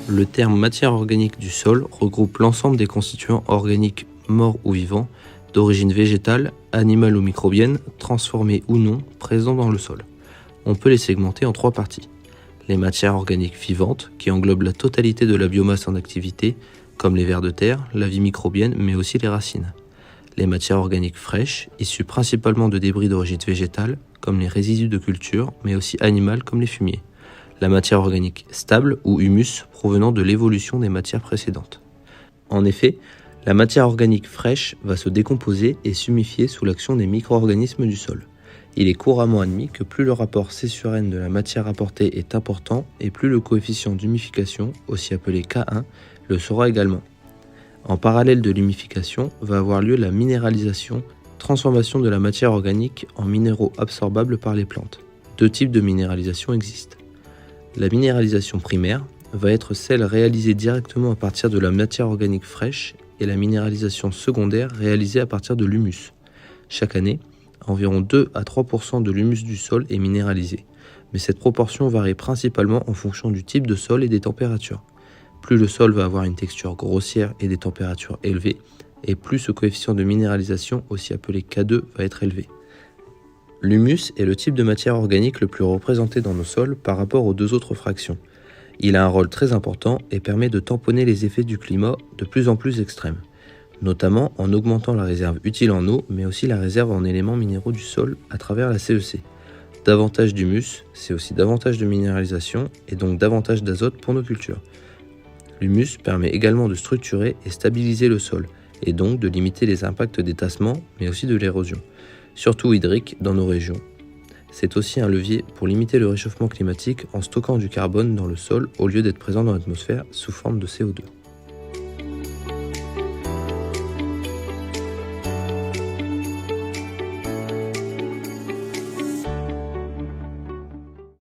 Le terme matière organique du sol regroupe l'ensemble des constituants organiques morts ou vivants, d'origine végétale, animale ou microbienne, transformés ou non, présents dans le sol. On peut les segmenter en 3 parties. Les matières organiques vivantes, qui englobent la totalité de la biomasse en activité, comme les vers de terre, la vie microbienne, mais aussi les racines. Les matières organiques fraîches, issues principalement de débris d'origine végétale, comme les résidus de culture, mais aussi animales comme les fumiers. La matière organique stable ou humus provenant de l'évolution des matières précédentes. En effet, la matière organique fraîche va se décomposer et s'humifier sous l'action des micro-organismes du sol. Il est couramment admis que plus le rapport C/N de la matière apportée est important et plus le coefficient d'humification, aussi appelé K1, le sera également. En parallèle de l'humification va avoir lieu la minéralisation, transformation de la matière organique en minéraux absorbables par les plantes. 2 types de minéralisation existent. La minéralisation primaire va être celle réalisée directement à partir de la matière organique fraîche et la minéralisation secondaire réalisée à partir de l'humus. Chaque année, environ 2 à 3% de l'humus du sol est minéralisé, mais cette proportion varie principalement en fonction du type de sol et des températures. Plus le sol va avoir une texture grossière et des températures élevées, et plus ce coefficient de minéralisation, aussi appelé K2, va être élevé. L'humus est le type de matière organique le plus représenté dans nos sols par rapport aux 2 autres fractions. Il a un rôle très important et permet de tamponner les effets du climat de plus en plus extrêmes, notamment en augmentant la réserve utile en eau, mais aussi la réserve en éléments minéraux du sol à travers la CEC. Davantage d'humus, c'est aussi davantage de minéralisation et donc davantage d'azote pour nos cultures. L'humus permet également de structurer et stabiliser le sol, et donc de limiter les impacts des tassements, mais aussi de l'érosion, surtout hydrique dans nos régions. C'est aussi un levier pour limiter le réchauffement climatique en stockant du carbone dans le sol au lieu d'être présent dans l'atmosphère sous forme de CO2.